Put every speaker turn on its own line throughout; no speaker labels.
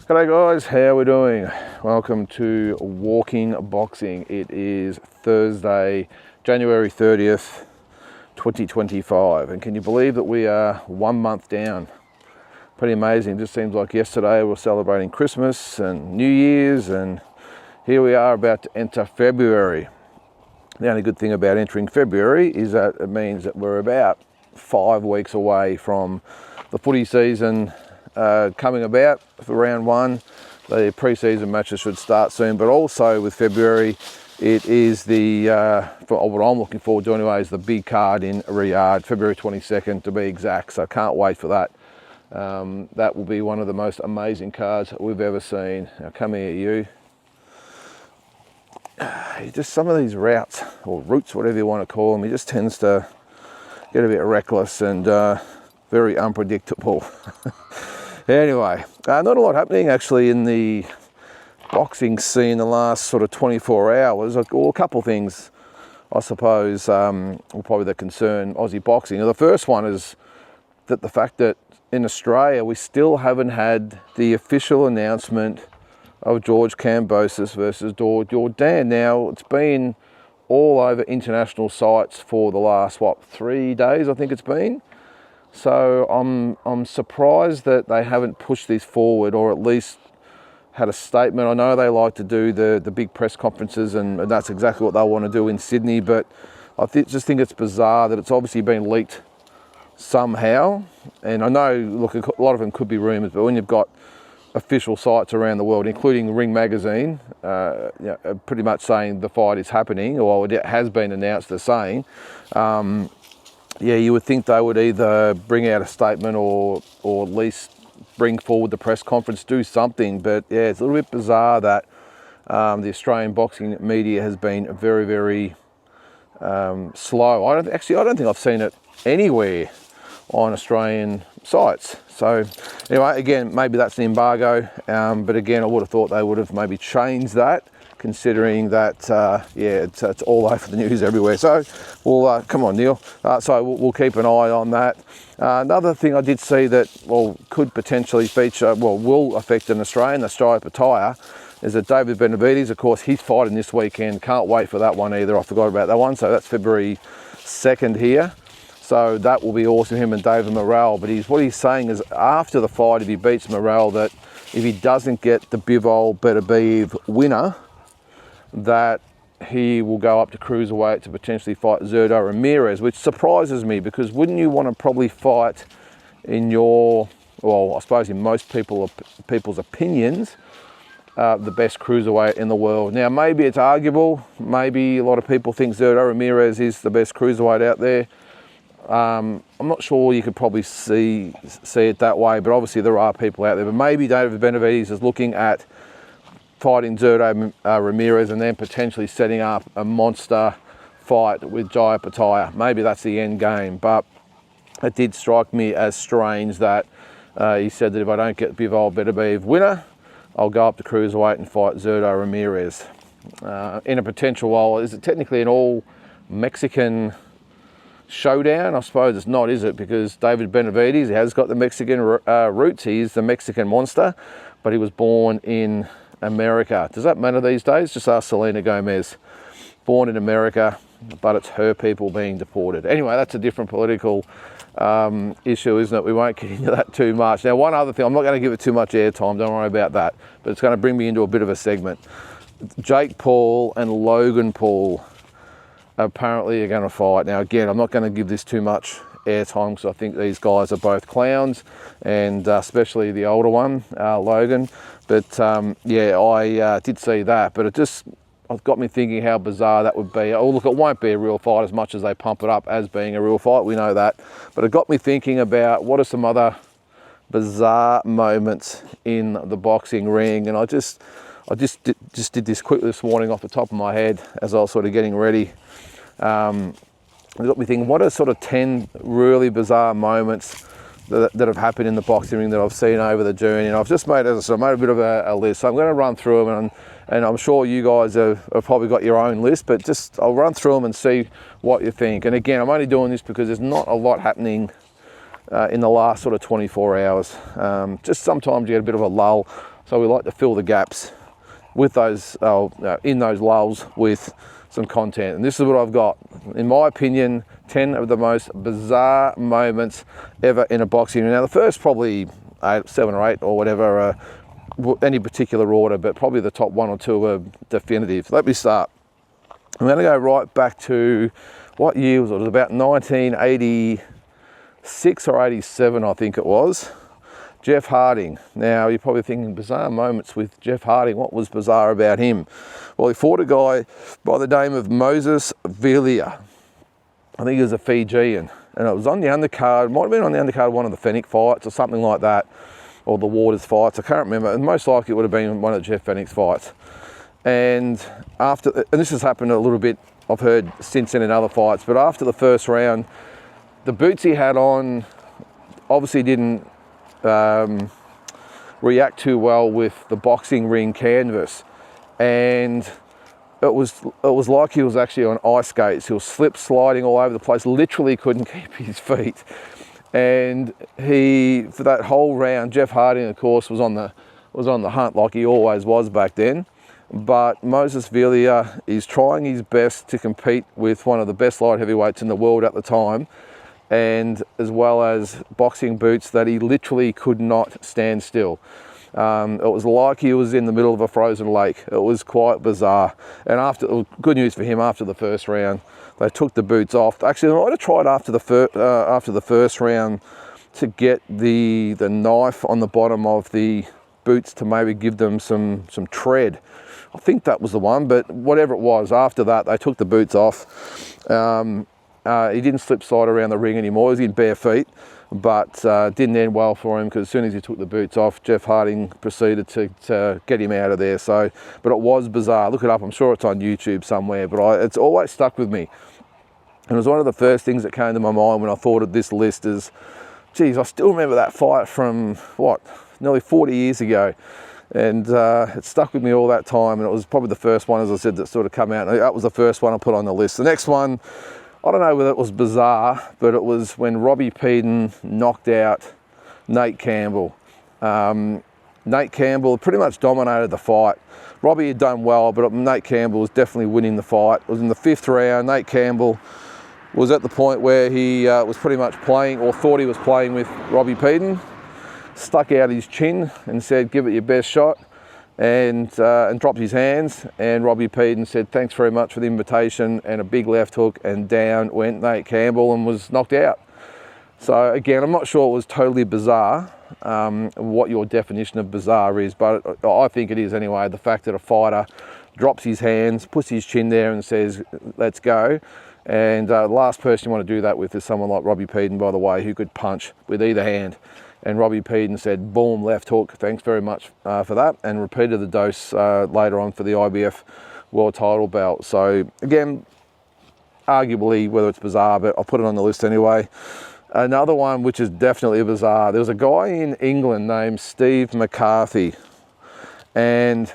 G'day guys, how we doing? Welcome to Walking Boxing. It is Thursday, January 30th, 2025. And can you believe that we are 1 month down? Pretty amazing. It just seems like yesterday we were celebrating Christmas and New Year's, and here we are about to enter February. The only good thing about entering February is that it means that we're about 5 weeks away from the footy season coming about for round one. The pre-season matches should start soon, but also with February, it is for what I'm looking forward to anyway, is the big card in Riyadh, February 22nd to be exact. So I can't wait for that. That will be one of the most amazing cards we've ever seen. Now come here, you. Just some of these routes or routes, whatever you want to call them, he just tends to get a bit reckless and very unpredictable. Anyway, not a lot happening actually in the boxing scene the last sort of 24 hours. Well, a couple of things, I suppose, will probably that concern Aussie boxing. Now, the first one is that the fact that in Australia we still haven't had the official announcement of George Kambosos versus Jordan. Now, it's been all over international sites for the last, 3 days, I think it's been. So I'm surprised that they haven't pushed this forward, or at least had a statement. I know they like to do the big press conferences, and that's exactly what they want to do in Sydney, but I just think it's bizarre that it's obviously been leaked somehow. And I know, look, a lot of them could be rumours, but when you've got official sites around the world, including Ring Magazine, pretty much saying the fight is happening, or it has been announced, they're saying, you would think they would either bring out a statement or at least bring forward the press conference, do something. But yeah, it's a little bit bizarre that the Australian boxing media has been very, very slow. I don't think I've seen it anywhere on Australian sites. So anyway, again, maybe that's an embargo, but again, I would have thought they would have maybe changed that, considering that, it's all over the news everywhere. So we'll, come on, Neil. So we'll keep an eye on that. Another thing I did see that, could potentially feature, will affect an Australian, the stripe attire, is that David Benavides, of course, he's fighting this weekend. Can't wait for that one either. I forgot about that one. So that's February 2nd here. So that will be awesome, him and David Morrell. But what he's saying is after the fight, if he beats Morrell, that if he doesn't get the Bivol Beterbiev winner, that he will go up to cruiserweight to potentially fight Zurdo Ramirez, which surprises me, because wouldn't you want to probably fight in I suppose in most people's opinions, the best cruiserweight in the world. Now, maybe it's arguable. Maybe a lot of people think Zurdo Ramirez is the best cruiserweight out there. I'm not sure you could probably see it that way, but obviously there are people out there. But maybe David Benavides is looking at fighting Zurdo Ramirez and then potentially setting up a monster fight with Jai Pataya. Maybe that's the end game. But it did strike me as strange that he said that if I don't get Bivol Beterbiev winner, I'll go up to cruiserweight and fight Zurdo Ramirez in a potential, is it technically an all Mexican showdown? I suppose it's not, is it? Because David Benavides, he has got the Mexican roots. He is the Mexican monster, but he was born in America. Does that matter these days? Just ask Selena Gomez. Born in America, but it's her people being deported. Anyway, that's a different political issue, isn't it? We won't get into that too much. Now, one other thing, I'm not going to give it too much airtime, don't worry about that, but it's going to bring me into a bit of a segment. Jake Paul and Logan Paul apparently are going to fight. Now, again, I'm not going to give this too much airtime because I think these guys are both clowns, and especially the older one, Logan. But I did see that, but it got me thinking how bizarre that would be. Oh, look, it won't be a real fight as much as they pump it up as being a real fight. We know that. But it got me thinking about what are some other bizarre moments in the boxing ring. And I just did this quickly this morning off the top of my head as I was sort of getting ready. It got me thinking, what are sort of 10 really bizarre moments that have happened in the boxing ring that I've seen over the journey? And I've just made, as I said, I made a bit of a list. So I'm going to run through them, and I'm sure you guys have probably got your own list, but I'll run through them and see what you think. And again, I'm only doing this because there's not a lot happening in the last sort of 24 hours. Just sometimes you get a bit of a lull. So we like to fill the gaps with those, in those lulls with some content. And this is what I've got. In my opinion, 10 of the most bizarre moments ever in a boxing. Now the first probably 7 or 8 or whatever, any particular order, but probably the top 1 or 2 are definitive. Let me start. I'm going to go right back to, what year was it? It was about 1986 or 87, I think it was. Jeff Harding. Now, you're probably thinking, bizarre moments with Jeff Harding. What was bizarre about him? Well, he fought a guy by the name of Moses Velia. I think he was a Fijian. And it was on the undercard, might have been on the undercard of one of the Fennick fights or something like that, or the Waters fights. I can't remember. And most likely it would have been one of Jeff Fennick's fights. And this has happened a little bit, I've heard since then in other fights, but after the first round, the boots he had on obviously didn't react too well with the boxing ring canvas, and it was like he was actually on ice skates. He was slip sliding all over the place, literally couldn't keep his feet. And he, for that whole round, Jeff Harding of course was on the hunt like he always was back then. But Moses Velia is trying his best to compete with one of the best light heavyweights in the world at the time, and as well as boxing boots that he literally could not stand still. It was like he was in the middle of a frozen lake. It was quite bizarre. And good news for him, after the first round, they took the boots off. Actually, I might have tried after the first round to get the knife on the bottom of the boots to maybe give them some tread. I think that was the one, but whatever it was, after that, they took the boots off. He didn't slip slide around the ring anymore. He was in bare feet, but didn't end well for him, because as soon as he took the boots off, Jeff Harding proceeded to get him out of there. So, but it was bizarre. Look it up. I'm sure it's on YouTube somewhere, but it's always stuck with me. And it was one of the first things that came to my mind when I thought of this list is, geez, I still remember that fight from, nearly 40 years ago. And it stuck with me all that time, and it was probably the first one, as I said, that sort of come out. That was the first one I put on the list. The next one, I don't know whether it was bizarre, but it was when Robbie Peden knocked out Nate Campbell. Nate Campbell pretty much dominated the fight. Robbie had done well, but Nate Campbell was definitely winning the fight. It was in the 5th round. Nate Campbell was at the point where he was pretty much playing, or thought he was playing with Robbie Peden. Stuck out his chin and said, "Give it your best shot," and dropped his hands. And Robbie Peden said, "Thanks very much for the invitation," and a big left hook, and down went Nate Campbell and was knocked out. So again, I'm not sure it was totally bizarre, what your definition of bizarre is, but I think it is anyway. The fact that a fighter drops his hands, puts his chin there and says, "Let's go." And the last person you want to do that with is someone like Robbie Peden, by the way, who could punch with either hand. And Robbie Peden said, boom, left hook, thanks very much for that, and repeated the dose later on for the IBF world title belt. So again, arguably whether it's bizarre, but I'll put it on the list anyway. Another one which is definitely bizarre, there was a guy in England named Steve McCarthy, and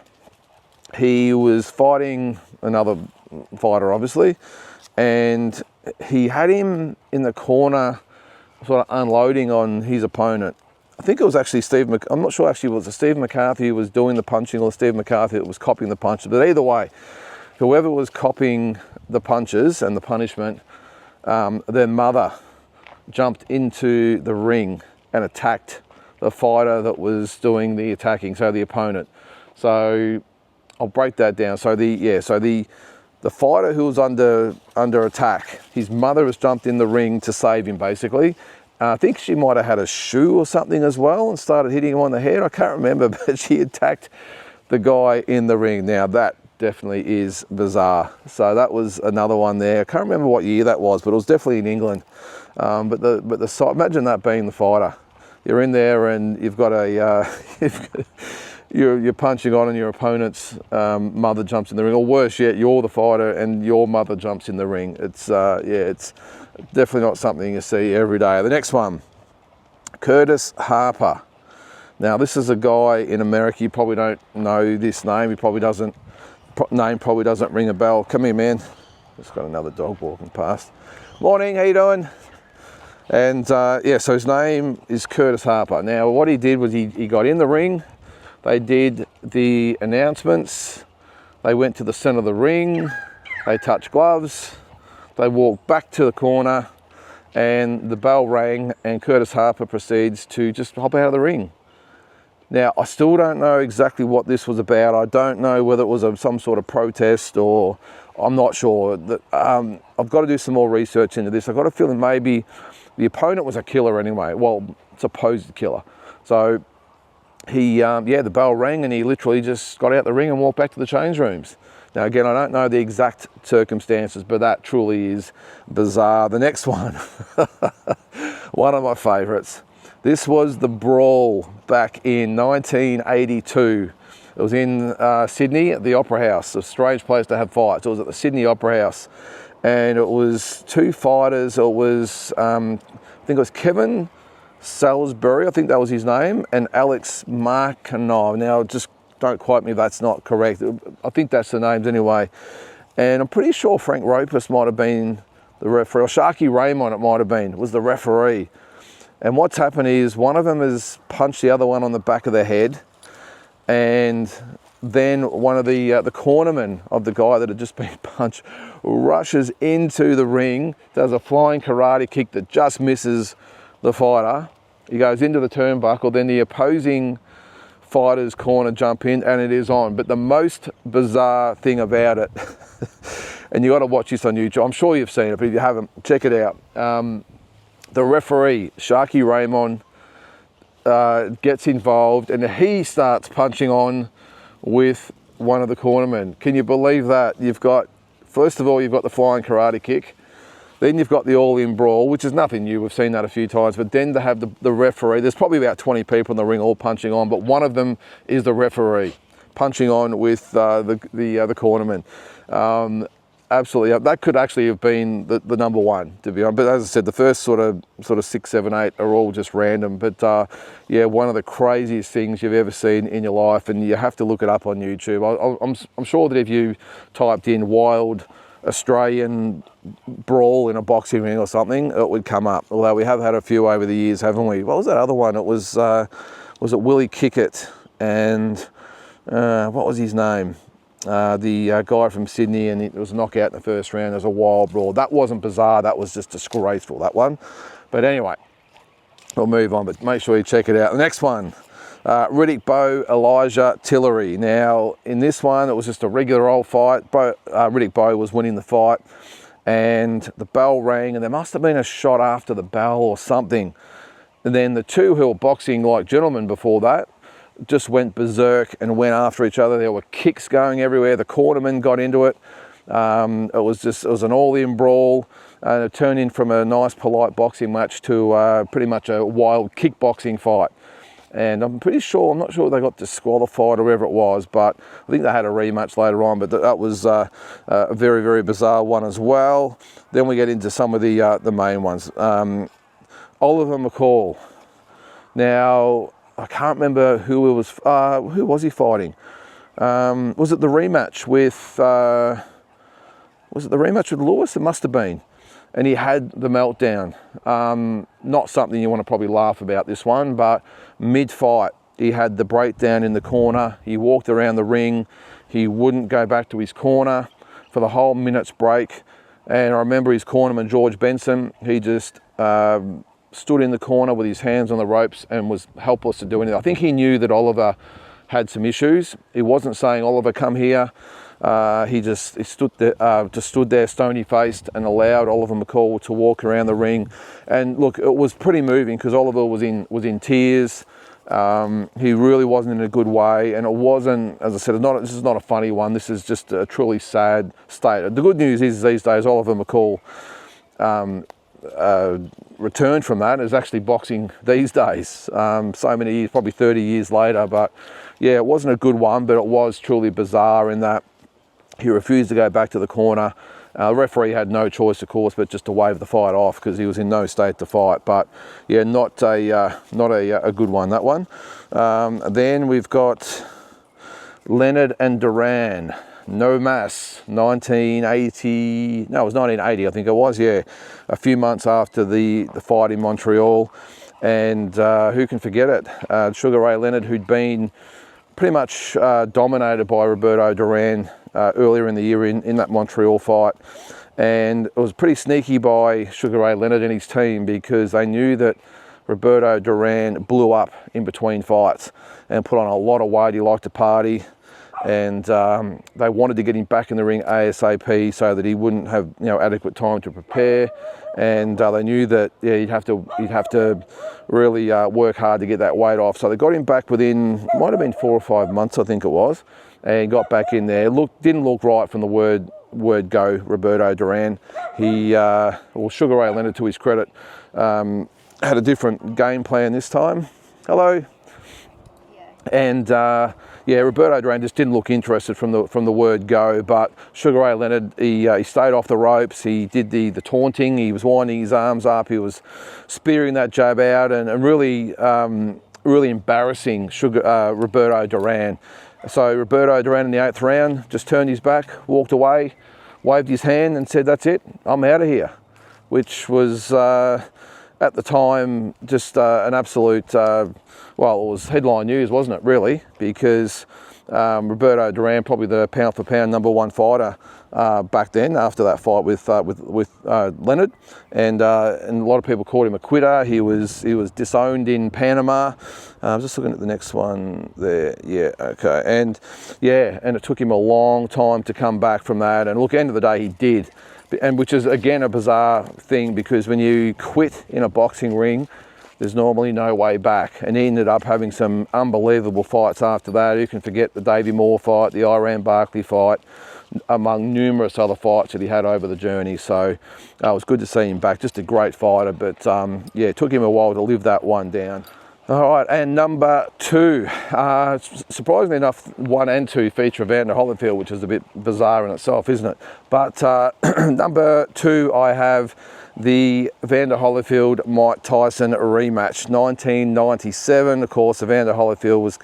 he was fighting another fighter obviously, and he had him in the corner sort of unloading on his opponent. I think it was actually I'm not sure actually was it Steve McCarthy who was doing the punching or Steve McCarthy that was copying the punches, but either way, whoever was copying the punches and the punishment, their mother jumped into the ring and attacked the fighter that was doing the attacking, so the opponent. So I'll break that down. So the fighter who was under attack, his mother has jumped in the ring to save him, basically. I think she might have had a shoe or something as well and started hitting him on the head. I can't remember, but she attacked the guy in the ring. Now that definitely is bizarre. So that was another one there. I can't remember what year that was, but it was definitely in England. But the imagine that being the fighter. You're in there and you've got you're punching on, and your opponent's mother jumps in the ring, or worse yet, you're the fighter and your mother jumps in the ring. It's it's definitely not something you see every day. The next one, Curtis Harper. Now this is a guy in America. You probably don't know this name. He probably doesn't. Name probably doesn't ring a bell. Come here, man. Just got another dog walking past. Morning. How you doing? And so his name is Curtis Harper. Now what he did was he got in the ring, They did the announcements. They went to the centre of the ring. They touched gloves. They walked back to the corner, and the bell rang, and Curtis Harper proceeds to just hop out of the ring. Now, I still don't know exactly what this was about. I don't know whether it was some sort of protest, or I'm not sure. I've got to do some more research into this. I've got a feeling maybe the opponent was a killer anyway. Well, supposed killer. So the bell rang, and he literally just got out the ring and walked back to the change rooms. Now, again, I don't know the exact circumstances, but that truly is bizarre. The next one, one of my favourites. This was the brawl back in 1982. It was in Sydney at the Opera House, a strange place to have fights. It was at the Sydney Opera House, and it was two fighters. It was, I think it was Kevin Salisbury, I think that was his name, and Alex Markinov. Now, just don't quote me if that's not correct. I think that's the names anyway. And I'm pretty sure Frank Ropus might have been the referee, or Sharky Raymond it might have been, was the referee. And what's happened is one of them has punched the other one on the back of the head, and then one of the cornermen of the guy that had just been punched rushes into the ring, does a flying karate kick that just misses the fighter. He goes into the turnbuckle, then the opposing fighter's corner jump in, and it is on. But the most bizarre thing about it, and you got to watch this on YouTube, I'm sure you've seen it, but if you haven't, check it out. The referee, Sharky Raymond, gets involved, and he starts punching on with one of the cornermen. Can you believe that? First of all, you've got the flying karate kick. Then you've got the all-in brawl, which is nothing new. We've seen that a few times. But then to have the referee, there's probably about 20 people in the ring all punching on, but one of them is the referee punching on with the cornerman. Absolutely, that could actually have been the number one, to be honest. But as I said, the first sort of 6, 7, 8 are all just random. But one of the craziest things you've ever seen in your life, and you have to look it up on YouTube. I'm sure that if you typed in wild Australian brawl in a boxing ring or something, it would come up. Although we have had a few over the years, haven't we? What was that other one? It was it Willie Kickett and what was his name? The guy from Sydney, and it was a knockout in the first round. There was a wild brawl. That wasn't bizarre. That was just disgraceful, that one. But anyway, we'll move on. But make sure you check it out. The next one. Riddick Bowe, Elijah Tillery. Now, in this one, it was just a regular old fight. Riddick Bowe was winning the fight, and the bell rang, and there must have been a shot after the bell or something. And then the two who were boxing like gentlemen before that just went berserk and went after each other. There were kicks going everywhere. The cornerman got into it. It was an all-in brawl, and it turned in from a nice, polite boxing match to pretty much a wild kickboxing fight. And I'm not sure they got disqualified or whatever it was, but I think they had a rematch later on. But that was a very, very bizarre one as well. Then we get into some of the main ones. Oliver McCall. Now, I can't remember who was he fighting? Was it the rematch with Lewis? It must have been. And he had the meltdown. Not something you want to probably laugh about, this one, but mid-fight, he had the breakdown in the corner. He walked around the ring. He wouldn't go back to his corner for the whole minute's break. And I remember his cornerman, George Benson, he just stood in the corner with his hands on the ropes and was helpless to do anything. I think he knew that Oliver had some issues. He wasn't saying, Oliver, come here. He stood there stony-faced and allowed Oliver McCall to walk around the ring. And look, it was pretty moving because Oliver was in tears. He really wasn't in a good way, and it wasn't, as I said, this is not a funny one. This is just a truly sad state. The good news is these days Oliver McCall returned from that, is actually boxing these days. So many years, probably 30 years later. But yeah, it wasn't a good one, but it was truly bizarre in that he refused to go back to the corner. The referee had no choice, of course, but just to wave the fight off because he was in no state to fight. But yeah, not a good one, that one. Then we've got Leonard and Duran. No Mas, 1980. No, it was 1980, I think it was. Yeah, a few months after the fight in Montreal, and who can forget it? Sugar Ray Leonard, who'd been pretty much dominated by Roberto Duran earlier in the year in that Montreal fight. And it was pretty sneaky by Sugar Ray Leonard and his team, because they knew that Roberto Duran blew up in between fights and put on a lot of weight. He liked to party, and they wanted to get him back in the ring ASAP so that he wouldn't have adequate time to prepare. And they knew that he'd have to really work hard to get that weight off. So they got him back within, might have been 4 or 5 months, I think it was, and got back in there. Didn't look right from the word go, Roberto Duran. Sugar Ray Leonard, to his credit, had a different game plan this time. Hello. And Roberto Duran just didn't look interested from the word go. But Sugar Ray Leonard, he stayed off the ropes. He did the taunting. He was winding his arms up. He was spearing that jab out, and really embarrassing Roberto Duran. So Roberto Duran in the 8th round just turned his back, walked away, waved his hand and said, "That's it, I'm out of here," which was at the time just an absolute, it was headline news, wasn't it, really? Because Roberto Duran, probably the pound for pound #1 fighter back then, after that fight with Leonard, and a lot of people called him a quitter. He was disowned in Panama. I'm just looking at the next one there. Yeah, okay, and it took him a long time to come back from that. And look, at the end of the day, he did, and which is again a bizarre thing, because when you quit in a boxing ring, there's normally no way back. And he ended up having some unbelievable fights after that. You can forget the Davey Moore fight, the Iran Barkley fight, among numerous other fights that he had over the journey. So it was good to see him back. Just a great fighter, but it took him a while to live that one down. All right, and number 2, surprisingly enough, 1 and 2 feature Evander Holyfield, which is a bit bizarre in itself, isn't it? But number 2, I have the Evander Holyfield-Mike Tyson rematch, 1997. Of course, Evander Holyfield was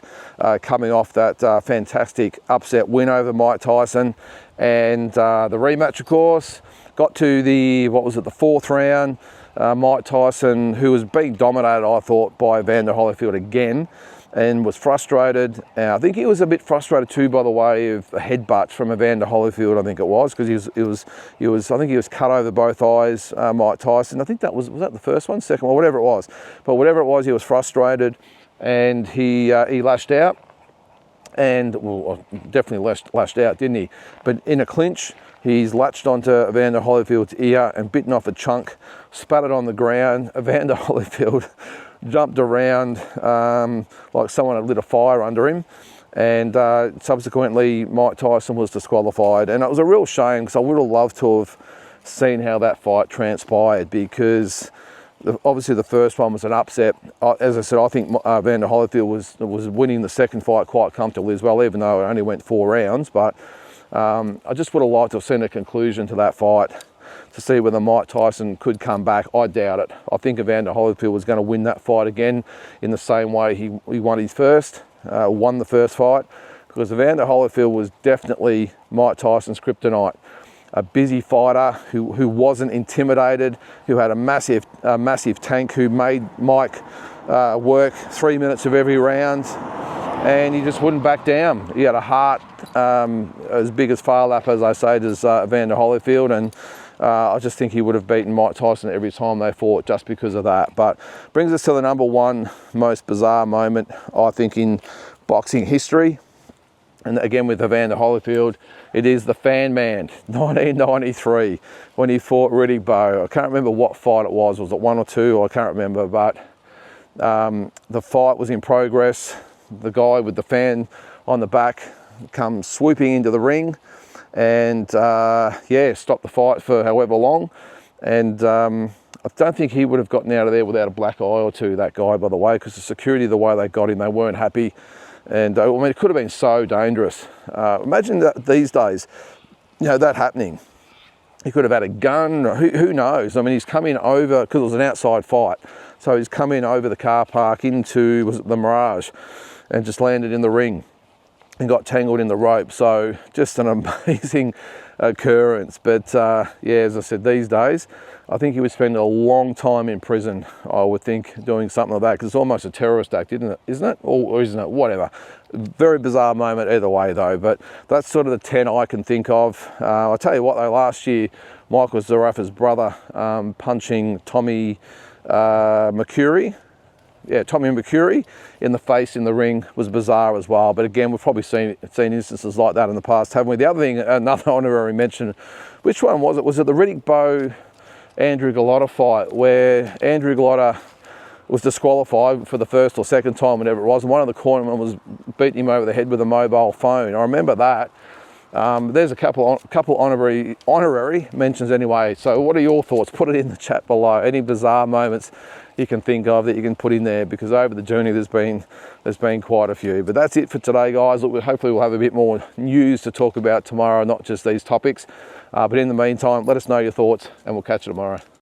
coming off that fantastic upset win over Mike Tyson. And the rematch, of course, got to the 4th round. Mike Tyson, who was being dominated, I thought, by Evander Holyfield again, and was frustrated. I think he was a bit frustrated too, by the way, of the headbutts from Evander Holyfield. I think it was, because I think he was cut over both eyes, Mike Tyson. I think that was that the first one, second one, whatever it was. But whatever it was, he was frustrated, and he lashed out, and definitely lashed out, didn't he? But in a clinch, he's latched onto Evander Holyfield's ear and bitten off a chunk, spat it on the ground. Evander Holyfield jumped around like someone had lit a fire under him, and subsequently Mike Tyson was disqualified. And it was a real shame, because I would have loved to have seen how that fight transpired, because obviously the first one was an upset. As I said, I think Evander Holyfield was winning the second fight quite comfortably as well, even though it only went 4 rounds. But I just would have liked to have seen a conclusion to that fight, to see whether Mike Tyson could come back. I doubt it. I think Evander Holyfield was going to win that fight again in the same way he won the first fight, because Evander Holyfield was definitely Mike Tyson's kryptonite. A busy fighter who wasn't intimidated, who had a massive tank, who made Mike work 3 minutes of every round, and he just wouldn't back down. He had a heart as big as Far Lap, as I say, as Evander Holyfield, and I just think he would have beaten Mike Tyson every time they fought, just because of that. But brings us to the #1 most bizarre moment, I think, in boxing history. And again, with Evander Holyfield, it is the Fan Man, 1993, when he fought Riddick Bowe. I can't remember what fight it was. Was it 1 or 2? I can't remember. But the fight was in progress. The guy with the fan on the back comes swooping into the ring, and stopped the fight for however long. And I don't think he would have gotten out of there without a black eye or two, that guy, by the way, because the security, the way they got him, they weren't happy. And it could have been so dangerous. Imagine that these days, that happening. He could have had a gun, who knows? I mean, he's come in over, because it was an outside fight, so he's come in over the car park into, was it the Mirage, and just landed in the ring and got tangled in the rope. So just an amazing occurrence. But as I said, these days, I think he would spend a long time in prison, I would think, doing something like that, because it's almost a terrorist act, isn't it? Or isn't it? Whatever. Very bizarre moment either way, though. But that's sort of the 10 I can think of. I'll tell you what, though, last year, Michael Zarafa's brother punching Tommy McCurry. Yeah, Tommy McCurry in the face in the ring was bizarre as well. But again, we've probably seen instances like that in the past, haven't we? The other thing, another honorary mention, which one was it? Was it the Riddick Bowe Andrew Gallotta fight, where Andrew Gallotta was disqualified for the first or second time, whatever it was, and one of the cornermen was beating him over the head with a mobile phone? I remember that. There's a couple honorary mentions anyway. So what are your thoughts? Put it in the chat below. Any bizarre moments you can think of that you can put in there, because over the journey there's been quite a few. But that's it for today, guys. Look, hopefully we'll have a bit more news to talk about tomorrow, not just these topics. But in the meantime, let us know your thoughts, and we'll catch you tomorrow.